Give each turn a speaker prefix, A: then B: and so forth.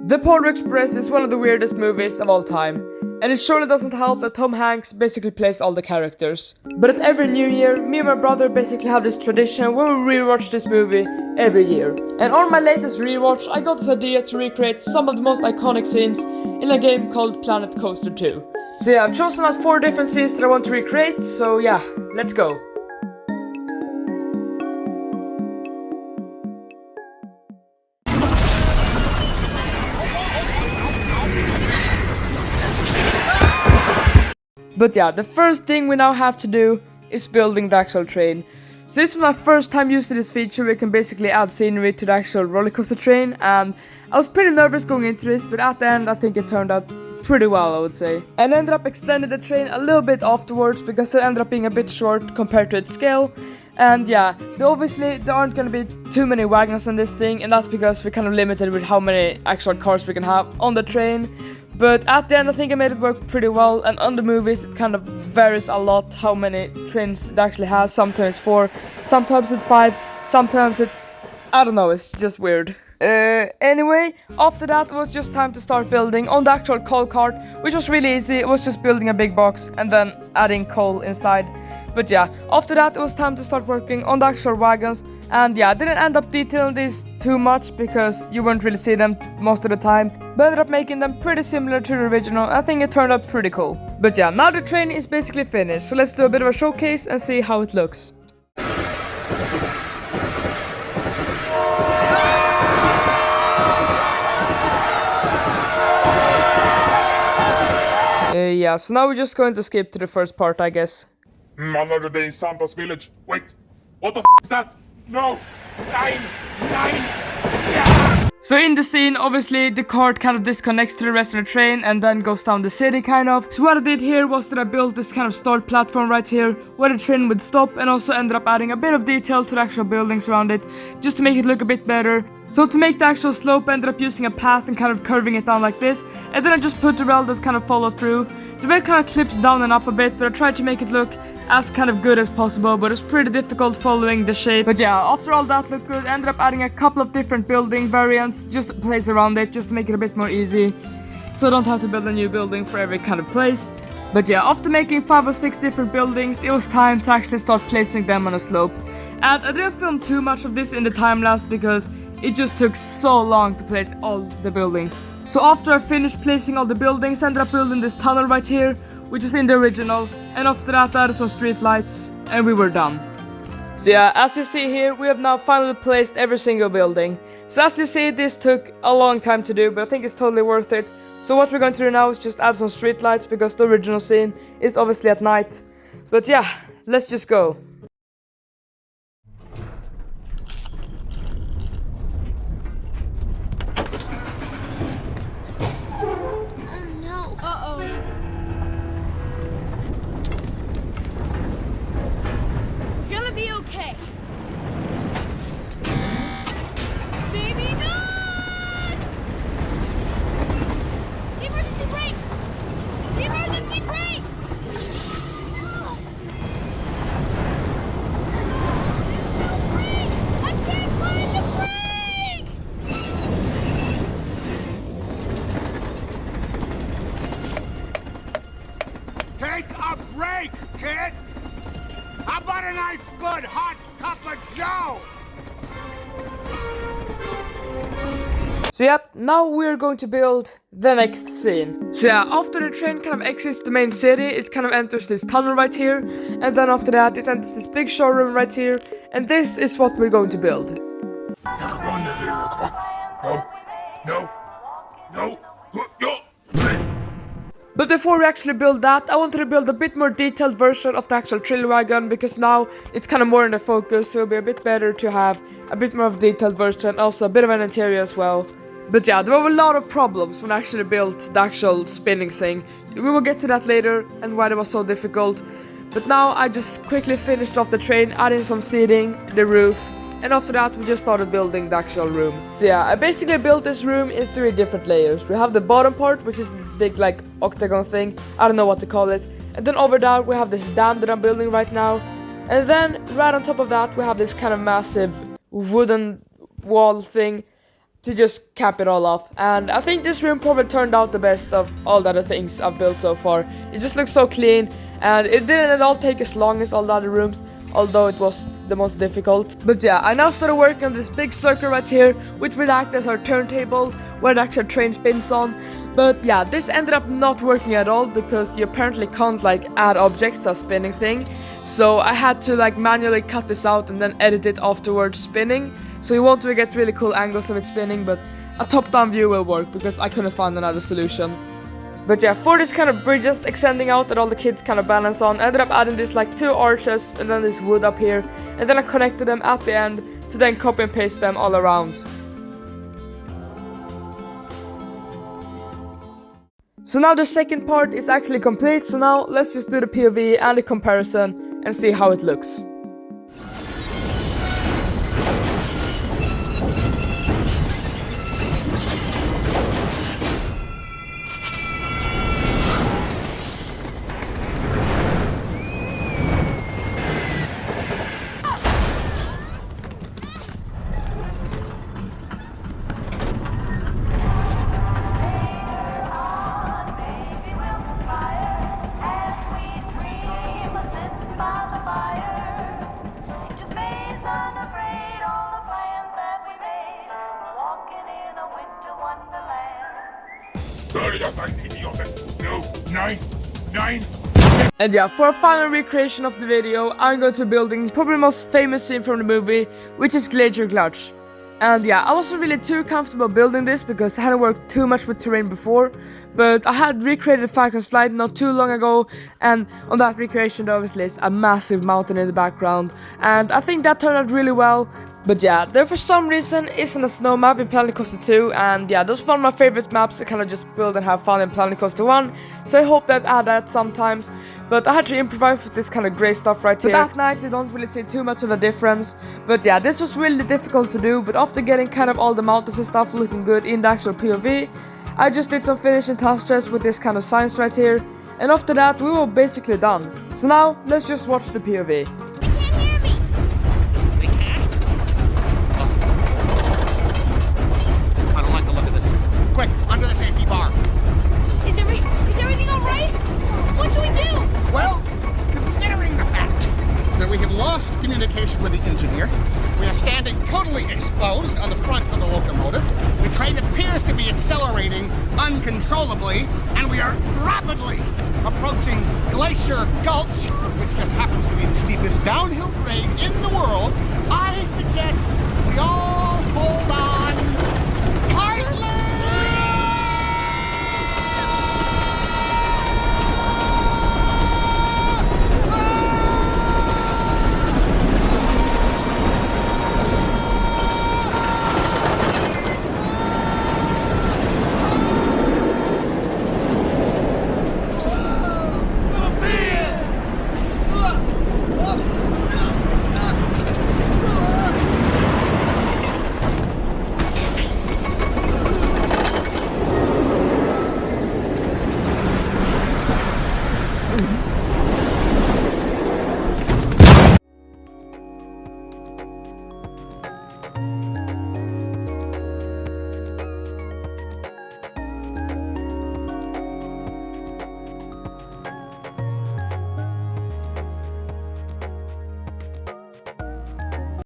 A: The Polar Express is one of the weirdest movies of all time, and it surely doesn't help that Tom Hanks basically plays all the characters. But at every New Year, me and my brother basically have this tradition where we rewatch this movie every year. And on my latest rewatch, I got this idea to recreate some of the most iconic scenes in a game called Planet Coaster 2. So yeah, I've chosen out 4 different scenes that I want to recreate, so yeah, let's go. But yeah, the first thing we now have to do is building the actual train. So this was my first time using this feature. We can basically add scenery to the actual roller coaster train, and I was pretty nervous going into this, but at the end I think it turned out pretty well, I would say. And I ended up extending the train a little bit afterwards because it ended up being a bit short compared to its scale. And yeah, obviously there aren't gonna be too many wagons on this thing, and that's because we're kind of limited with how many actual cars we can have on the train. But at the end I think I made it work pretty well, and on the movies it kind of varies a lot how many trains they actually have. Sometimes 4, sometimes it's 5, sometimes it's, I don't know, it's just weird. Anyway, after that it was just time to start building on the actual coal cart, which was really easy. It was just building a big box and then adding coal inside. But yeah, after that it was time to start working on the actual wagons. And yeah, I didn't end up detailing these too much because you wouldn't really see them most of the time, but I ended up making them pretty similar to the original. I think it turned out pretty cool. But yeah, now the train is basically finished, so let's do a bit of a showcase and see how it looks. Yeah, so now we're just going to skip to the first part, I guess.
B: Another day in Santos village. Wait, what the is that? No! 9! Yeah!
A: So in the scene, obviously the cart kind of disconnects to the rest of the train and then goes down the city kind of. So what I did here was that I built this kind of start platform right here where the train would stop, and also ended up adding a bit of detail to the actual buildings around it just to make it look a bit better. So to make the actual slope, I ended up using a path and kind of curving it down like this, and then I just put the rail that kind of followed through. The rail kind of clips down and up a bit, but I tried to make it look as kind of good as possible, but it's pretty difficult following the shape. But yeah, after all that looked good, I ended up adding a couple of different building variants just to place around it, just to make it a bit more easy, so I don't have to build a new building for every kind of place. But yeah, after making 5 or 6 different buildings, it was time to actually start placing them on a slope. And I didn't film too much of this in the time-lapse because it just took so long to place all the buildings. So after I finished placing all the buildings, I ended up building this tunnel right here, which is in the original, and after that I added some street lights, and we were done. So yeah, as you see here, we have now finally placed every single building. So as you see, this took a long time to do, but I think it's totally worth it. So what we're going to do now is just add some street lights, because the original scene is obviously at night. But yeah, let's just go.
C: Baby, no! The emergency brake! The emergency brake! No brake! I can't find the brake!
D: Take a break, kid! How about a nice, good, hot cup of joe?
A: So yep, now we're going to build the next scene. So yeah, after the train kind of exits the main city, it kind of enters this tunnel right here, and then after that it enters this big showroom right here, and this is what we're going to build.
B: No.
A: But before we actually build that, I wanted to build a bit more detailed version of the actual trail wagon, because now it's kind of more in the focus, so it'll be a bit better to have a bit more of a detailed version, also a bit of an interior as well. But yeah, there were a lot of problems when I actually built the actual spinning thing. We will get to that later and why it was so difficult. But now I just quickly finished off the train, adding some seating, the roof, and after that we just started building the actual room. So yeah, I basically built this room in 3 different layers. We have the bottom part, which is this big like octagon thing, I don't know what to call it. And then over there we have this dam that I'm building right now. And then right on top of that we have this kind of massive wooden wall thing to just cap it all off. And I think this room probably turned out the best of all the other things I've built so far. It just looks so clean, and it didn't at all take as long as all the other rooms, although it was the most difficult. But yeah, I now started working on this big circle right here, which would act as our turntable, where the actual train spins on. But yeah, this ended up not working at all, because you apparently can't like add objects to a spinning thing. So I had to like manually cut this out and then edit it afterwards spinning. So you won't really get really cool angles of it spinning, but a top-down view will work, because I couldn't find another solution. But yeah, for this kind of bridges extending out that all the kids kind of balance on, I ended up adding this like 2 arches and then this wood up here, and then I connected them at the end to then copy and paste them all around. So now the second part is actually complete, so now let's just do the POV and the comparison and see how it looks.
B: No, 9, 9.
A: And yeah, for a final recreation of the video, I'm going to be building probably the most famous scene from the movie, which is Glacier Gulch. And yeah, I wasn't really too comfortable building this because I hadn't worked too much with terrain before, but I had recreated Falcon Slide not too long ago, and on that recreation there obviously is a massive mountain in the background, and I think that turned out really well. But yeah, there for some reason isn't a snow map in Planet Coaster 2, and yeah, that's one of my favorite maps to kind of just build and have fun in Planet Coaster 1, so I hope that I add that sometimes. But I had to improvise with this kind of grey stuff right here. But at night you don't really see too much of a difference. But yeah, this was really difficult to do, but after getting kind of all the mountains and stuff looking good in the actual POV, I just did some finishing touches with this kind of signs right here, and after that we were basically done. So now, let's just watch the POV.
D: Quick, under the safety bar.
C: Is everything all right? What should we do?
D: Well, considering the fact that we have lost communication with the engineer, we are standing totally exposed on the front of the locomotive, the train appears to be accelerating uncontrollably, and we are rapidly approaching Glacier Gulch, which just happens to be the steepest downhill grade in the world, I suggest